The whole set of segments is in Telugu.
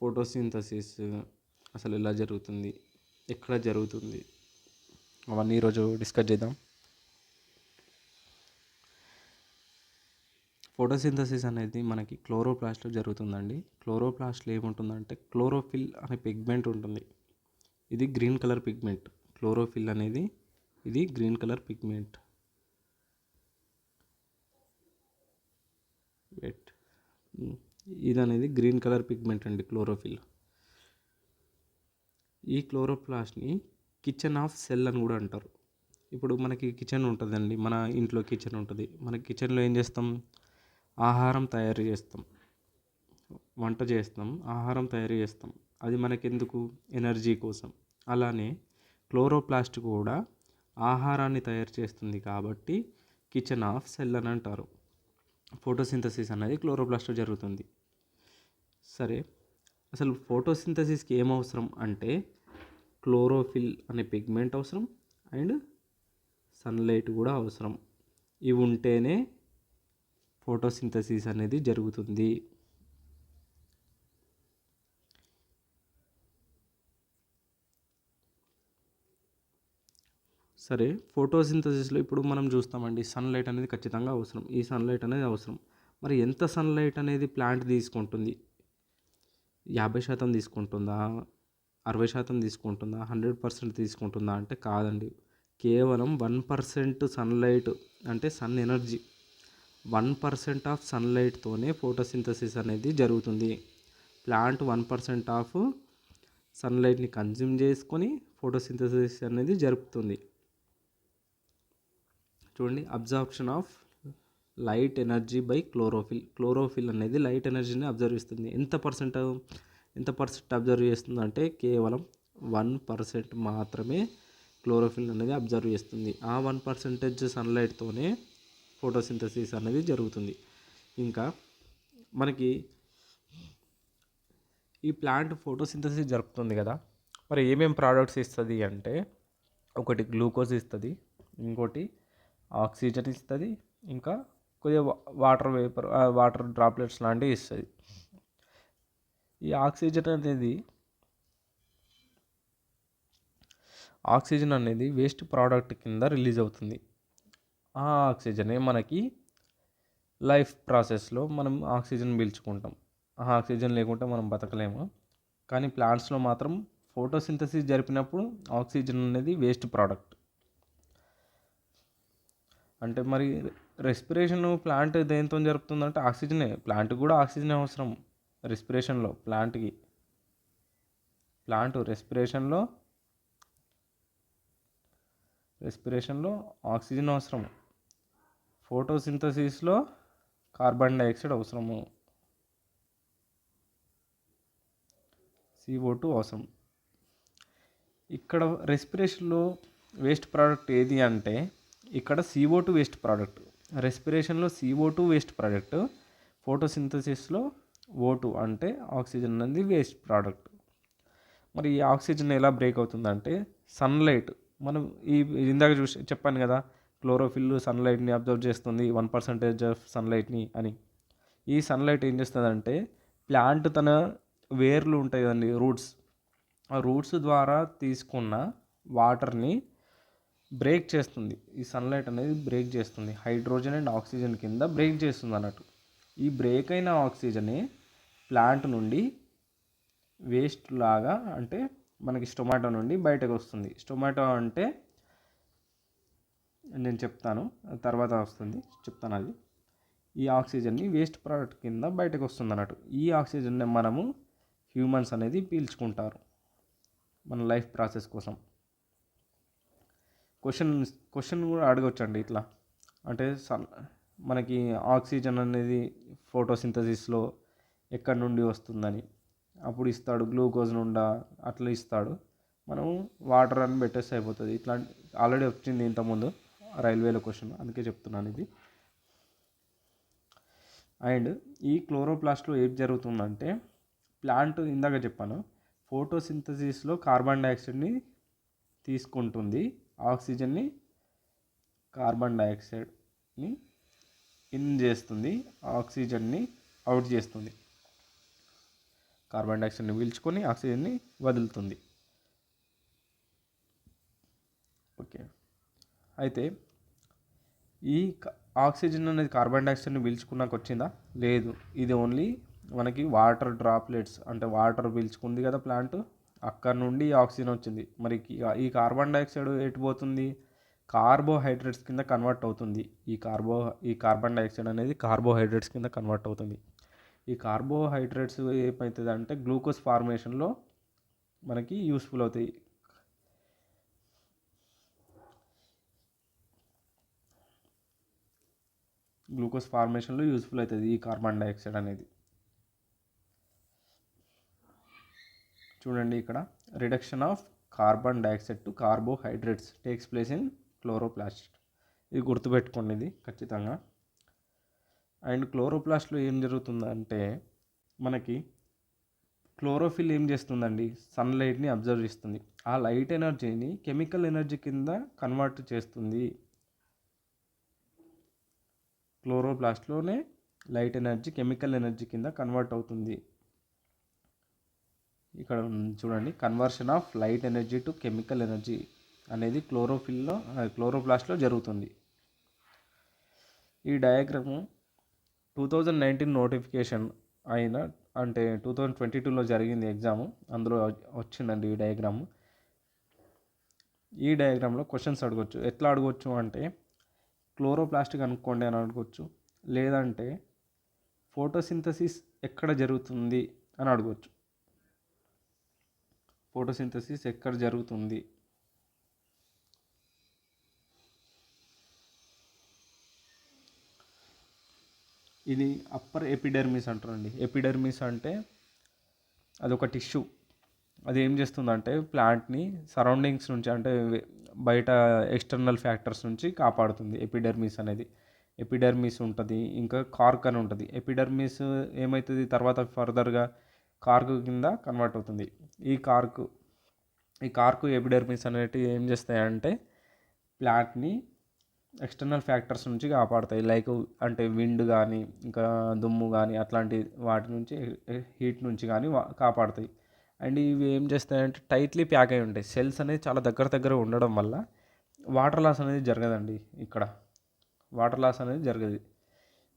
ఫోటోసింథసిస్ అసలు ఎలా జరుగుతుంది, ఎక్కడ జరుగుతుంది, అవన్నీ ఈరోజు డిస్కస్ చేద్దాం. ఫోటోసింథసిస్ అనేది మనకి క్లోరోప్లాస్ట్లో జరుగుతుందండి. క్లోరోప్లాస్ట్లో ఏముంటుందంటే క్లోరోఫిల్ అనే పిగ్మెంట్ ఉంటుంది. ఇది గ్రీన్ కలర్ పిగ్మెంట్. క్లోరోఫిల్ అనేది ఇది గ్రీన్ కలర్ పిగ్మెంట్. ఇది అనేది గ్రీన్ కలర్ పిగ్మెంట్ అండి, క్లోరోఫిల్. ఈ క్లోరోప్లాస్ట్ని కిచెన్ ఆఫ్ సెల్ అని కూడా అంటారు. ఇప్పుడు మనకి కిచెన్ ఉంటుందండి, మన ఇంట్లో కిచెన్ ఉంటుంది. మన కిచెన్లో ఏం చేస్తాం? ఆహారం తయారు చేస్తాం, వంట చేస్తాం, ఆహారం తయారు చేస్తాం. అది మనకెందుకు? ఎనర్జీ కోసం. అలానే క్లోరోప్లాస్ట్ కూడా ఆహారాన్ని తయారు చేస్తుంది కాబట్టి కిచెన్ ఆఫ్ సెల్ అని అంటారు. ఫోటోసింథసిస్ అనేది క్లోరోప్లాస్ట్లో జరుగుతుంది. సరే, అసలు ఫోటోసింథసిస్కి ఏం అవసరం అంటే క్లోరోఫిల్ అనే పిగ్మెంట్ అవసరం అండ్ సన్లైట్ కూడా అవసరం. ఇవి ఉంటేనే ఫోటోసింథసిస్ అనేది జరుగుతుంది. సరే, ఫోటోసింథసిస్లో ఇప్పుడు మనం చూస్తామండి, సన్లైట్ అనేది ఖచ్చితంగా అవసరం. ఈ సన్లైట్ అనేది అవసరం. మరి ఎంత సన్లైట్ అనేది ప్లాంట్ తీసుకుంటుంది? 50% తీసుకుంటుందా, 60% తీసుకుంటుందా, 100% తీసుకుంటుందా అంటే కాదండి. కేవలం 1% సన్లైట్ అంటే సన్ ఎనర్జీ, 1% ఆఫ్ సన్లైట్తోనే ఫోటోసింథసిస్ అనేది జరుగుతుంది. ప్లాంట్ 1% ఆఫ్ సన్లైట్ని కన్జ్యూమ్ చేసుకొని ఫోటోసింథసిస్ అనేది జరుపుతుంది. చూడండి, absorption of light energy by chlorophyll. Chlorophyll అనేది లైట్ ఎనర్జీని అబ్జర్వ్ చేస్తుంది. ఎంత పర్సెంట్ అబ్జర్వ్ చేస్తుంది అంటే కేవలం 1% మాత్రమే క్లోరోఫిల్ అనేది అబ్జర్వ్ చేస్తుంది. ఆ 1% సన్లైట్తోనే ఫోటోసింథసిస్ అనేది జరుగుతుంది. ఇంకా మనకి ఈ ప్లాంట్ ఫోటోసింథసిస్ జరుపుతుంది కదా, మరి ఏమేమి ప్రోడక్ట్స్ ఇస్తుంది అంటే ఒకటి గ్లూకోజ్ ఇస్తుంది, ఇంకోటి ఆక్సిజన్ ఇస్తుంది, ఇంకా కొద్దిగా వాటర్ డ్రాప్లెట్స్ లాంటివి ఇస్తుంది. ఈ ఆక్సిజన్ అనేది వేస్ట్ ప్రోడక్ట్ కింద రిలీజ్ అవుతుంది. ఆ ఆక్సిజనే మనకి లైఫ్ ప్రాసెస్లో మనం ఆక్సిజన్ పీల్చుకుంటాం. ఆ ఆక్సిజన్ లేకుంటే మనం బతకలేము. కానీ ప్లాంట్స్లో మాత్రం ఫోటోసింథసిస్ జరిపినప్పుడు ఆక్సిజన్ అనేది వేస్ట్ ప్రోడక్ట్. అంటే మరి రెస్పిరేషన్ ప్లాంట్ దేంతో జరుపుతుందంటే ఆక్సిజనే. ప్లాంట్కి కూడా ఆక్సిజన్ అవసరం రెస్పిరేషన్లో. రెస్పిరేషన్లో ఆక్సిజన్ అవసరం. ఫోటోసింథసిస్లో కార్బన్ డైఆక్సైడ్ అవసరము, CO2 అవసరం. ఇక్కడ రెస్పిరేషన్లో వేస్ట్ ప్రోడక్ట్ ఏది అంటే ఇక్కడ CO2 వేస్ట్ ప్రోడక్ట్. రెస్పిరేషన్లో CO2 వేస్ట్ ప్రోడక్ట్, ఫోటోసింథసిస్లో O2 అంటే ఆక్సిజన్ అనేది వేస్ట్ ప్రోడక్ట్. మరి ఈ ఆక్సిజన్ ఎలా బ్రేక్ అవుతుందంటే సన్లైట్. మనం ఇందాక చెప్పాను కదా, క్లోరోఫిల్ సన్లైట్ని అబ్జర్వ్ చేస్తుంది, 1% ఆఫ్ సన్లైట్ని అని. ఈ సన్లైట్ ఏం చేస్తుందంటే ప్లాంట్ తన వేర్లు ఉంటాయి కదండి, రూట్స్, ఆ రూట్స్ ద్వారా తీసుకున్న వాటర్ని బ్రేక్ చేస్తుంది. ఈ సన్లైట్ అనేది బ్రేక్ చేస్తుంది, హైడ్రోజన్ అండ్ ఆక్సిజన్ కింద బ్రేక్ చేస్తుంది అన్నట్టు. ఈ బ్రేక్ అయిన ఆక్సిజనే ప్లాంట్ నుండి వేస్ట్ లాగా అంటే మనకి స్టొమాటో నుండి బయటకు వస్తుంది. స్టొమాటో అంటే నేను చెప్తాను, తర్వాత చెప్తాను అది. ఈ ఆక్సిజన్ని వేస్ట్ ప్రోడక్ట్ కింద బయటకు వస్తుంది అన్నట్టు. ఈ ఆక్సిజన్ని మనము హ్యూమన్స్ అనేది పీల్చుకుంటారు మన లైఫ్ ప్రాసెస్ కోసం. క్వశ్చన్ కూడా అడగొచ్చండి ఇట్లా, అంటే మనకి ఆక్సిజన్ అనేది ఫోటోసింథసిస్లో ఎక్కడి నుండి వస్తుందని. అప్పుడు ఇస్తాడు గ్లూకోజ్ నుండా, అట్లా ఇస్తాడు. మనం వాటర్ అని పెట్టేస్తే అయిపోతుంది. ఇట్లా ఆల్రెడీ వచ్చింది ఇంతకుముందు రైల్వేలో క్వశ్చన్, అందుకే చెప్తున్నాను ఇది. అండ్ ఈ క్లోరోప్లాస్ట్లో ఏం జరుగుతుందంటే ప్లాంట్ ఇందాక చెప్పాను, ఫోటోసింథసిస్లో కార్బన్ డైఆక్సైడ్ని తీసుకుంటుంది, కార్బన్ డైఆక్సైడ్ని ఇన్ చేస్తుంది, ఆక్సిజన్ని అవుట్ చేస్తుంది. కార్బన్ డైఆక్సైడ్ని పీల్చుకొని ఆక్సిజన్ని వదులుతుంది. ఓకే, అయితే ఈ ఆక్సిజన్ అనేది కార్బన్ డైఆక్సైడ్ని పీల్చుకున్నాక వచ్చిందా? లేదు. ఇది ఓన్లీ మనకి వాటర్ డ్రాప్లెట్స్, అంటే వాటర్ పీల్చుకుంది కదా ప్లాంట్, అక్కడ నుండి ఆక్సిజన్ వచ్చింది. మరి ఈ కార్బన్ డైఆక్సైడ్ ఎటు పోతుంది? కార్బోహైడ్రేట్స్ కింద కన్వర్ట్ అవుతుంది. ఈ కార్బన్ డైఆక్సైడ్ అనేది కార్బోహైడ్రేట్స్ కింద కన్వర్ట్ అవుతుంది. ఈ కార్బోహైడ్రేట్స్ ఏమవుతుంది అంటే గ్లూకోజ్ ఫార్మేషన్లో మనకి యూస్ఫుల్ అవుతాయి. గ్లూకోజ్ ఫార్మేషన్లో యూస్ఫుల్ అవుతుంది ఈ కార్బన్ డైఆక్సైడ్ అనేది. చూడండి ఇక్కడ, reduction of carbon dioxide to carbohydrates takes place in chloroplast. ఇది గుర్తుపెట్టుకోండి, ఇది ఖచ్చితంగా. అండ్ క్లోరోప్లాస్ట్లో ఏం జరుగుతుందంటే మనకి క్లోరోఫిల్ ఏం చేస్తుందండి, సన్లైట్ని అబ్జర్వ్ చేస్తుంది. ఆ లైట్ ఎనర్జీని కెమికల్ ఎనర్జీ కింద కన్వర్ట్ చేస్తుంది. క్లోరోప్లాస్ట్లోనే లైట్ ఎనర్జీ కెమికల్ ఎనర్జీ కింద కన్వర్ట్ అవుతుంది. ఇక్కడ చూడండి, conversion of light energy to chemical energy అనేది క్లోరోప్లాస్ట్లో జరుగుతుంది. ఈ డయాగ్రాము 2019 నోటిఫికేషన్ అయిన, అంటే 2022లో జరిగింది ఎగ్జాము, అందులో వచ్చిందండి ఈ డయాగ్రాము. ఈ డయాగ్రామ్లో క్వశ్చన్స్ అడగవచ్చు. ఎట్లా అడగవచ్చు అంటే క్లోరోప్లాస్ట్ కనుక్కోండి అని అడగవచ్చు, లేదంటే ఫోటోసింథసిస్ ఎక్కడ జరుగుతుంది అని అడగవచ్చు. ఫోటోసింథసిస్ ఎక్కడ జరుగుతుంది? ఇది అప్పర్ ఎపిడెర్మిస్ అంటారండి. ఎపిడెర్మిస్ అంటే అదొక టిష్యూ. అది ఏం చేస్తుందంటే ప్లాంట్ని సరౌండింగ్స్ నుంచి, అంటే బయట ఎక్స్టర్నల్ ఫ్యాక్టర్స్ నుంచి కాపాడుతుంది ఎపిడెర్మిస్ అనేది. ఎపిడెర్మిస్ ఉంటుంది, ఇంకా కార్క్ అని ఉంటుంది. ఎపిడెర్మిస్ ఏమవుతుంది తర్వాత ఫర్దర్గా కార్క్ కింద కన్వర్ట్ అవుతుంది. ఈ కార్కు ఎపిడెర్మిస్ అనేటివి ఏం చేస్తాయంటే ప్లాంట్ని ఎక్స్టర్నల్ ఫ్యాక్టర్స్ నుంచి కాపాడుతాయి. లైక్ అంటే విండ్ కానీ, ఇంకా దుమ్ము కానీ, అట్లాంటి వాటి నుంచి, హీట్ నుంచి కానీ కాపాడుతాయి. అండ్ ఇవి ఏం చేస్తాయంటే టైట్లీ ప్యాక్ అయి ఉంటాయి. సెల్స్ అనేది చాలా దగ్గర ఉండడం వల్ల వాటర్ లాస్ అనేది జరగదండి. ఇక్కడ వాటర్ లాస్ అనేది జరగదు.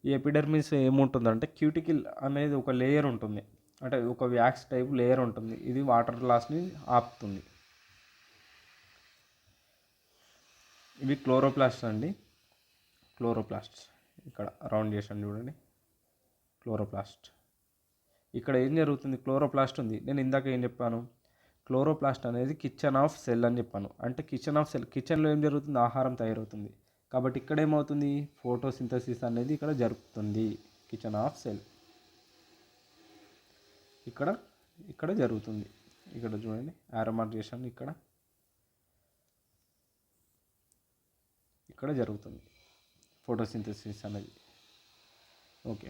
ఈ ఎపిడెర్మిస్ ఏముంటుందంటే క్యూటికల్ అనేది ఒక లేయర్ ఉంటుంది, అంటే ఒక వ్యాక్స్ టైప్ లేయర్ ఉంటుంది. ఇది వాటర్ లాస్ని ఆపుతుంది. ఇవి క్లోరోప్లాస్ట్ అండి. క్లోరోప్లాస్ట్ ఇక్కడ రౌండ్ చేసాను చూడండి, క్లోరోప్లాస్ట్. ఇక్కడ ఏం జరుగుతుంది, క్లోరోప్లాస్ట్ ఉంది. నేను ఇందాక ఏం చెప్పాను, క్లోరోప్లాస్ట్ అనేది కిచెన్ ఆఫ్ సెల్ అని చెప్పాను. అంటే కిచెన్ ఆఫ్ సెల్, కిచెన్లో ఏం జరుగుతుంది, ఆహారం తయారవుతుంది. కాబట్టి ఇక్కడ ఏమవుతుంది, ఫోటోసింథసిస్ అనేది ఇక్కడ జరుగుతుంది. కిచెన్ ఆఫ్ సెల్ ఇక్కడ జరుగుతుంది. ఇక్కడ చూడండి, యారో మార్క్ చేశాను. ఇక్కడ జరుగుతుంది ఫోటోసింథసిస్ అనేది. ఓకే,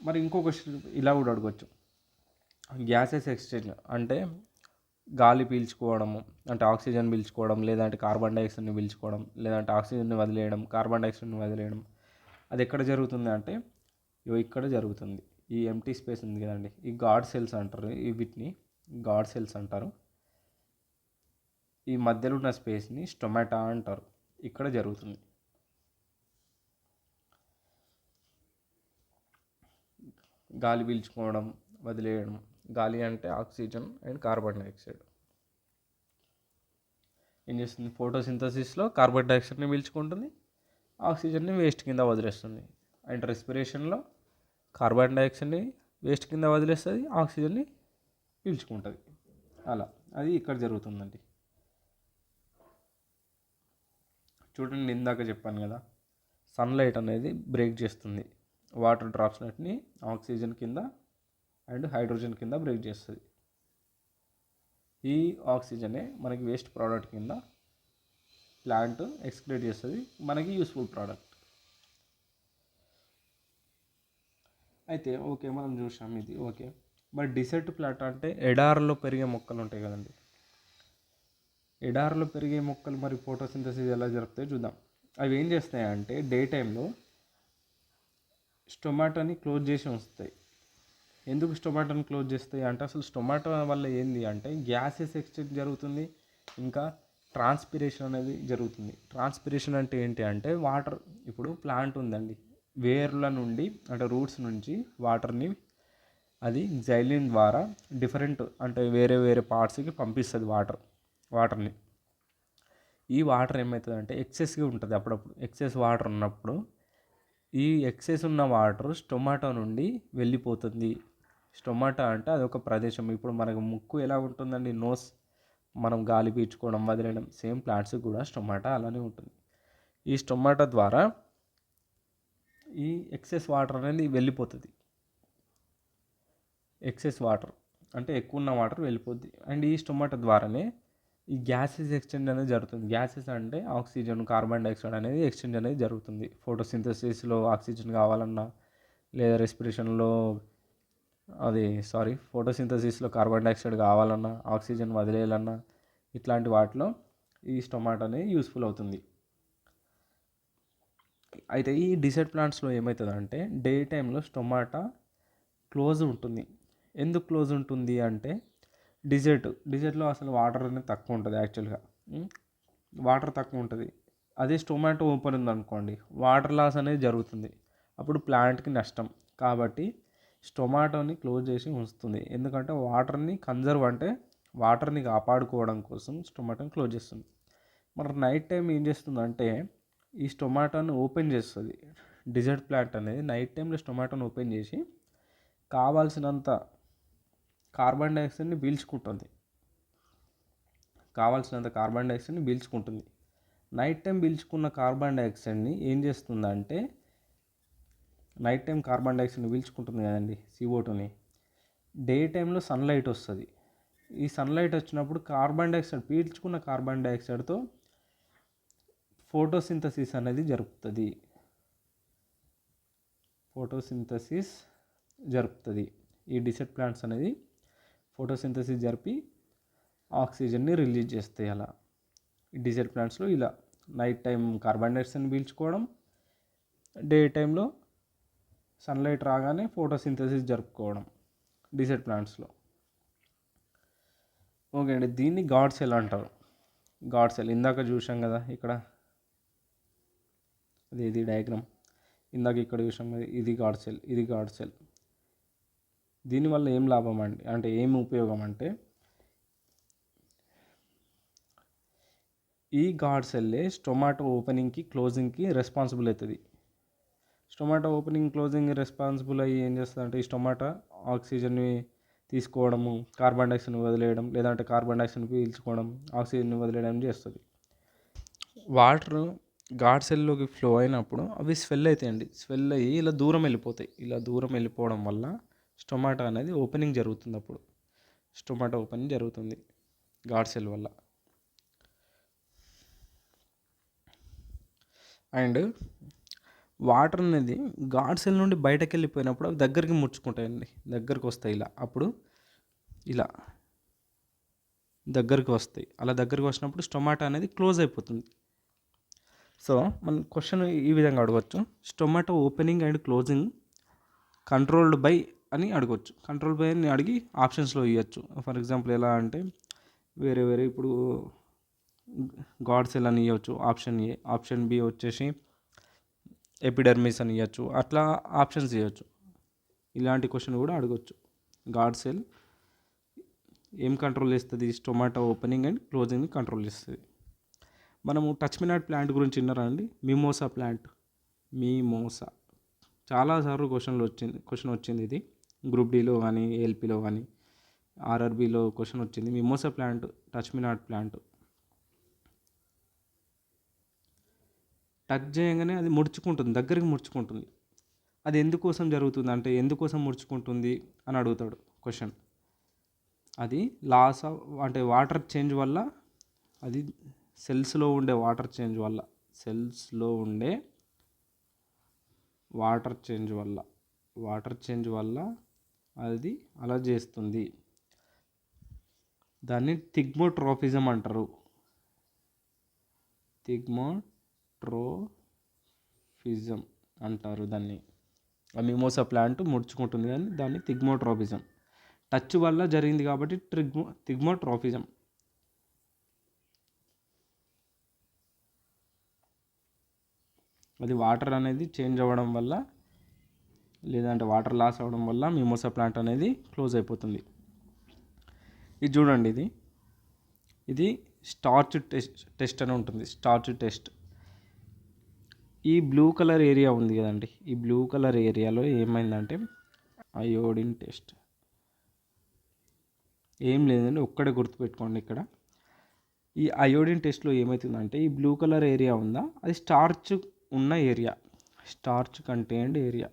మరి ఇంకో క్వశ్చన్ ఇలా కూడా అడగవచ్చు. గ్యాసెస్ ఎక్స్చేంజ్ అంటే గాలి పీల్చుకోవడము, అంటే ఆక్సిజన్ పీల్చుకోవడం, లేదంటే కార్బన్ డైఆక్సైడ్ని పీల్చుకోవడం, లేదంటే ఆక్సిజన్ని వదిలేయడం, కార్బన్ డైఆక్సైడ్ని వదిలేయడం. అది ఎక్కడ జరుగుతుంది అంటే ఇక్కడ జరుగుతుంది. ఈ ఎంటీ స్పేస్ ఉంది కదండి, ఈ గాడ్ సెల్స్ అంటారు. వీటిని గాడ్ సెల్స్ అంటారు. ఈ మధ్యలో ఉన్న స్పేస్ని స్టొమాటా అంటారు. ఇక్కడ జరుగుతుంది. గాలి పీల్చుకోవడం, వదిలేయడం. గాలి అంటే ఆక్సిజన్ అండ్ కార్బన్ డైఆక్సైడ్. ఏం చేస్తుంది, ఫోటోసింథసిస్లో కార్బన్ డైఆక్సైడ్ని పీల్చుకుంటుంది, ఆక్సిజన్ని వేస్ట్ కింద వదిలేస్తుంది. అండ్ రెస్పిరేషన్లో కార్బన్ డైఆక్సైడ్ని వేస్ట్ కింద వదిలేస్తుంది, ఆక్సిజన్ని పీల్చుకుంటుంది. అలా అది ఇక్కడ జరుగుతుందండి. చూడండి, ఇందాక చెప్పాను కదా, సన్లైట్ అనేది బ్రేక్ చేస్తుంది వాటర్ డ్రాప్స్ని ఆక్సిజన్ కింద అండ్ హైడ్రోజన్ కింద బ్రేక్ చేస్తుంది. ఈ ఆక్సిజనే మనకి వేస్ట్ ప్రోడక్ట్ కింద ప్లాంట్ ఎక్స్క్రీట్ చేస్తుంది, మనకి యూస్ఫుల్ ప్రోడక్ట్. అయితే ఓకే, మనం చూసాం ఇది ఓకే. మరి డిసర్ట్ ప్లాంట్ అంటే ఎడారిలో పెరిగే మొక్కలు ఉంటాయి కదండి. ఎడారిలో పెరిగే మొక్కలు మరి ఫోటోసింథసిస్ ఎలా జరుగుతాయో చూద్దాం. అవి ఏం చేస్తాయంటే డే టైంలో స్టొమాటోని క్లోజ్ చేసి ఉంచుతాయి. ఎందుకు స్టొమాటోని క్లోజ్ చేస్తాయి అంటే అసలు స్టొమాటో వల్ల ఏంది అంటే గ్యాసెస్ ఎక్స్చేంజ్ జరుగుతుంది, ఇంకా ట్రాన్స్పిరేషన్ అనేది జరుగుతుంది. ట్రాన్స్పిరేషన్ అంటే ఏంటి అంటే వాటర్, ఇప్పుడు ప్లాంట్ ఉందండి, వేర్ల నుండి అంటే రూట్స్ నుంచి వాటర్ని అది జైలిన్ ద్వారా డిఫరెంట్ అంటే వేరే వేరే పార్ట్స్కి పంపిస్తుంది వాటర్ని. ఈ వాటర్ ఏమవుతుందంటే ఎక్సెస్గా ఉంటుంది, అప్పుడప్పుడు ఎక్సెస్ వాటర్ ఉన్నప్పుడు ఈ ఎక్సెస్ ఉన్న వాటర్ స్టొమాటో నుండి వెళ్ళిపోతుంది. స్టొమాటో అంటే అదొక ప్రదేశం. ఇప్పుడు మనకు ముక్కు ఎలా ఉంటుందండి, నోస్, మనం గాలి పీల్చుకోవడం వదిలేయడం, సేమ్ ప్లాంట్స్ కూడా స్టొమాటో అలానే ఉంటుంది. ఈ స్టొమాటో ద్వారా ఈ ఎక్సెస్ వాటర్ అనేది వెళ్ళిపోతుంది. ఎక్సెస్ వాటర్ అంటే ఎక్కువ ఉన్న వాటర్ వెళ్ళిపోద్ది. అండ్ ఈ స్టొమాటో ద్వారానే ఈ గ్యాసెస్ ఎక్స్చేంజ్ అనేది జరుగుతుంది. గ్యాసెస్ అంటే ఆక్సిజన్, కార్బన్ డైఆక్సైడ్ అనేది ఎక్స్చేంజ్ అనేది జరుగుతుంది. ఫోటోసింథసిస్లో ఆక్సిజన్ కావాలన్నా, లేదా రెస్పిరేషన్లో ఫోటోసింథసిస్లో కార్బన్ డైఆక్సైడ్ కావాలన్నా, ఆక్సిజన్ వదిలేయాలన్నా, ఇట్లాంటి వాటిలో ఈ స్టొమాటో అనేది యూస్ఫుల్ అవుతుంది. అయితే ఈ డిసైడ్ ప్లాంట్స్లో ఏమవుతుందంటే డే టైంలో స్టొమాటో క్లోజ్ ఉంటుంది. ఎందుకు క్లోజ్ ఉంటుంది అంటే డిజర్ట్లో అసలు వాటర్ అనేది తక్కువ ఉంటుంది యాక్చువల్గా. వాటర్ తక్కువ ఉంటుంది. అదే స్టొమాటో ఓపెన్ ఉందనుకోండి, వాటర్ లాస్ అనేది జరుగుతుంది, అప్పుడు ప్లాంట్కి నష్టం. కాబట్టి స్టొమాటోని క్లోజ్ చేసి ఉంచుతుంది. ఎందుకంటే వాటర్ని కన్జర్వ్ అంటే వాటర్ని కాపాడుకోవడం కోసం స్టొమాటోని క్లోజ్ చేస్తుంది. మరి నైట్ టైం ఏం చేస్తుందంటే ఈ స్టొమాటోని ఓపెన్ చేస్తుంది. డిజర్ట్ ప్లాంట్ అనేది నైట్ టైంలో స్టొమాటోని ఓపెన్ చేసి కావాల్సినంత కార్బన్ డైఆక్సైడ్ని పీల్చుకుంటుంది. నైట్ టైం పీల్చుకున్న కార్బన్ డైఆక్సైడ్ని ఏం చేస్తుందంటే, నైట్ టైం కార్బన్ డైఆక్సైడ్ని పీల్చుకుంటుంది కదండి, CO2ని, డే టైంలో సన్లైట్ వస్తుంది. ఈ సన్లైట్ వచ్చినప్పుడు పీల్చుకున్న కార్బన్ డైఆక్సైడ్తో ఫోటోసింథసిస్ అనేది జరుపుతుంది. ఈ డిసెట్ ప్లాంట్స్ అనేది ఫోటోసింథసిస్ జరిపి ఆక్సిజన్ని రిలీజ్ చేస్తాయి. అలా ఈ డిసెట్ ప్లాంట్స్లో ఇలా నైట్ టైం కార్బన్ డైఆక్సైడ్ని పీల్చుకోవడం, డే టైంలో సన్లైట్ రాగానే ఫోటోసింథసిస్ జరుపుకోవడం డిసెట్ ప్లాంట్స్లో. ఓకే అండి, దీన్ని గాడ్ సెల్ అంటారు. గాడ్ సెల్ ఇందాక చూసాం కదా, ఇక్కడ ఇది డయాగ్రామ్, ఇందాక ఇక్కడ చూసాం కదా, ఇది గాడ్ సెల్. దీనివల్ల ఏం లాభం అండి అంటే ఏం ఉపయోగం అంటే, ఈ గాడ్ సెల్లే స్టొమాటో ఓపెనింగ్కి క్లోజింగ్కి రెస్పాన్సిబుల్ అవుతుంది. స్టొమాటో ఓపెనింగ్ క్లోజింగ్ రెస్పాన్సిబుల్ అయ్యి ఏం చేస్తుందంటే ఈ స్టొమాటో ఆక్సిజన్ని తీసుకోవడము, కార్బన్ డైఆక్సైడ్ని వదిలేయడం, లేదంటే కార్బన్ డైఆక్సైడ్ని పీల్చుకోవడం, ఆక్సిజన్ని వదిలేయడం చేస్తుంది. వాటర్ గాడ్ సెల్లోకి ఫ్లో అయినప్పుడు అవి స్వెల్ అవుతాయండి. స్వెల్ అయ్యి ఇలా దూరం వెళ్ళిపోతాయి. ఇలా దూరం వెళ్ళిపోవడం వల్ల స్టొమాటో అనేది ఓపెనింగ్ జరుగుతుంది. అప్పుడు స్టొమాటో ఓపెనింగ్ జరుగుతుంది గాడ్ సెల్ వల్ల. అండ్ వాటర్ అనేది గాడ్ సెల్ నుండి బయటకు వెళ్ళిపోయినప్పుడు అవి దగ్గరికి ముడుచుకుంటాయండి, దగ్గరికి వస్తాయి. అప్పుడు ఇలా దగ్గరికి వస్తాయి. అలా దగ్గరికి వచ్చినప్పుడు స్టొమాటో అనేది క్లోజ్ అయిపోతుంది. సో మనం క్వశ్చన్ ఈ విధంగా అడగవచ్చు, స్టొమాటో opening and closing controlled by అని అడగవచ్చు. కంట్రోల్ బై అని అడిగి ఆప్షన్స్లో ఇవ్వచ్చు. ఫర్ ఎగ్జాంపుల్ ఎలా అంటే వేరే ఇప్పుడు గాడ్ సెల్ అని ఇవ్వచ్చు ఆప్షన్ ఏ, ఆప్షన్ బి వచ్చేసి ఎపిడర్మిస్ అని ఇవ్వచ్చు. అట్లా ఆప్షన్స్ ఇవ్వచ్చు. ఇలాంటి క్వశ్చన్ కూడా అడగవచ్చు. గాడ్ సెల్ ఏం కంట్రోల్ చేస్తుంది, స్టొమాటో ఓపెనింగ్ అండ్ క్లోజింగ్ని కంట్రోల్ చేస్తుంది. మనము టచ్ మీ నాట్ ప్లాంట్ గురించి విన్నారా అండి? మిమోసా ప్లాంట్, చాలాసార్లు క్వశ్చన్ వచ్చింది. ఇది గ్రూప్ డిలో కానీ, ఏఎల్పిలో కానీ, ఆర్ఆర్బిలో క్వశ్చన్ వచ్చింది. Mimosa plant, touch me not plant touch చేయగానే అది ముడుచుకుంటుంది, దగ్గరికి ముడుచుకుంటుంది. అది ఎందుకోసం జరుగుతుంది అంటే, ఎందుకోసం ముడుచుకుంటుంది అని అడుగుతాడు క్వశ్చన్. అది లాస్ ఆఫ్ అంటే వాటర్ చేంజ్ వల్ల, అది సెల్స్లో ఉండే వాటర్ చేంజ్ వల్ల అది అలా చేస్తుంది. దాన్ని థిగ్మోట్రోఫిజం అంటారు. థిగ్మోట్రోఫిజం అంటారు దాన్ని. ఆ మిమోసా ప్లాంట్ ముడుచుకుంటుంది కానీ దాన్ని థిగ్మోట్రోపిజం. టచ్ వల్ల జరిగింది కాబట్టి థిగ్మోట్రోపిజం. అది వాటర్ అనేది చేంజ్ అవ్వడం వల్ల, లేదంటే వాటర్ లాస్ అవ్వడం వల్ల మిమోసా ప్లాంట్ అనేది క్లోజ్ అయిపోతుంది. ఇది చూడండి, ఇది స్టార్చ్ టెస్ట్ అని ఉంటుంది. Starch test. ఈ బ్లూ కలర్ ఏరియా ఉంది కదండి, ఈ బ్లూ కలర్ ఏరియాలో ఏమైందంటే అయోడిన్ టెస్ట్. ఏం లేదండి, ఒక్కడే గుర్తుపెట్టుకోండి. ఇక్కడ ఈ అయోడిన్ టెస్ట్లో ఏమవుతుందంటే ఈ బ్లూ కలర్ ఏరియా ఉందా, అది స్టార్చ్ ఉన్న area, starch contained area,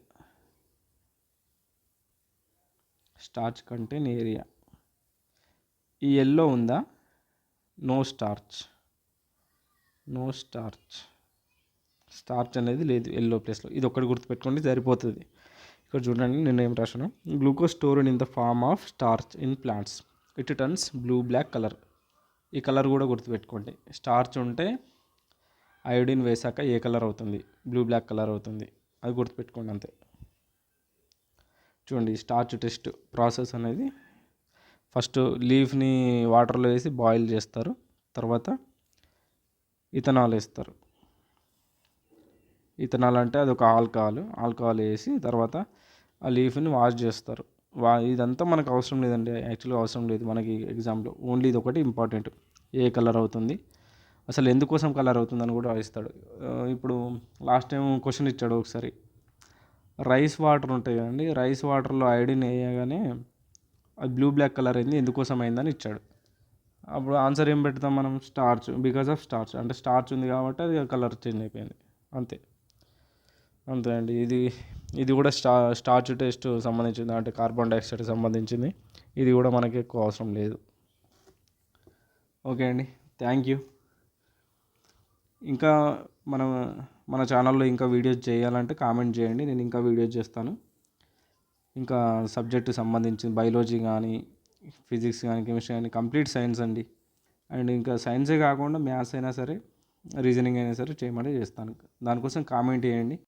starch contain area. ఈ ఎల్లో ఉందా, no starch, no starch, starch అనేది లేదు ఎల్లో ప్లేస్లో. ఇది ఒక్కటి గుర్తుపెట్టుకోండి సరిపోతుంది. ఇక్కడ చూడండి, నేను ఏం రాశాను, glucose stored in the form of starch in plants, it turns blue black colour. ఈ కలర్ కూడా గుర్తుపెట్టుకోండి. స్టార్చ్ ఉంటే అయోడిన్ వేసాక ఏ కలర్ అవుతుంది, బ్లూ బ్లాక్ కలర్ అవుతుంది. అది గుర్తుపెట్టుకోండి అంతే. చూడండి, స్టార్చ్ టెస్ట్ ప్రాసెస్ అనేది ఫస్ట్ లీఫ్ని వాటర్లో వేసి బాయిల్ చేస్తారు, తర్వాత ఇథనాల్ వేస్తారు. ఇథనాల్ అంటే అది ఒక ఆల్కహాల్ వేసి తర్వాత ఆ లీఫ్ని వాష్ చేస్తారు. ఇదంతా మనకు అవసరం లేదండి, యాక్చువల్గా అవసరం లేదు మనకి ఎగ్జామ్లో. ఓన్లీ ఇది ఒకటి ఇంపార్టెంట్, ఏ కలర్ అవుతుంది, అసలు ఎందుకోసం కలర్ అవుతుందని కూడా ఇస్తాడు. ఇప్పుడు లాస్ట్ టైం క్వశ్చన్ ఇచ్చాడు ఒకసారి, రైస్ వాటర్ ఉంటాయి కదండి, రైస్ వాటర్లో అయోడిన్ వేయగానే అది బ్లూ బ్లాక్ కలర్ అయింది, ఎందుకోసం అయిందని ఇచ్చాడు. అప్పుడు ఆన్సర్ ఏం పెడతాం మనం, స్టార్చ్, బికాస్ ఆఫ్ స్టార్చ్, అంటే స్టార్చ్ ఉంది కాబట్టి అది కలర్ చేంజ్ అయిపోయింది, అంతే. అంతే అండి. ఇది కూడా స్టార్చ్ టెస్ట్ సంబంధించింది, అంటే కార్బన్ డైఆక్సైడ్ సంబంధించింది. ఇది కూడా మనకి ఎక్కువ అవసరం లేదు. ఓకే అండి, థ్యాంక్ యూ. ఇంకా మన ఛానల్లో ఇంకా వీడియోస్ చేయాలంటే కామెంట్ చేయండి, నేను ఇంకా వీడియోస్ చేస్తాను. ఇంకా సబ్జెక్టు సంబంధించి బయాలజీ కానీ, ఫిజిక్స్ కానీ, కెమిస్ట్రీ కానీ, కంప్లీట్ సైన్స్ అండి. అండ్ ఇంకా సైన్సే కాకుండా మ్యాథ్స్ అయినా సరే, రీజనింగ్ అయినా సరే చేయమని చేస్తాను. దానికోసం కామెంట్ చేయండి.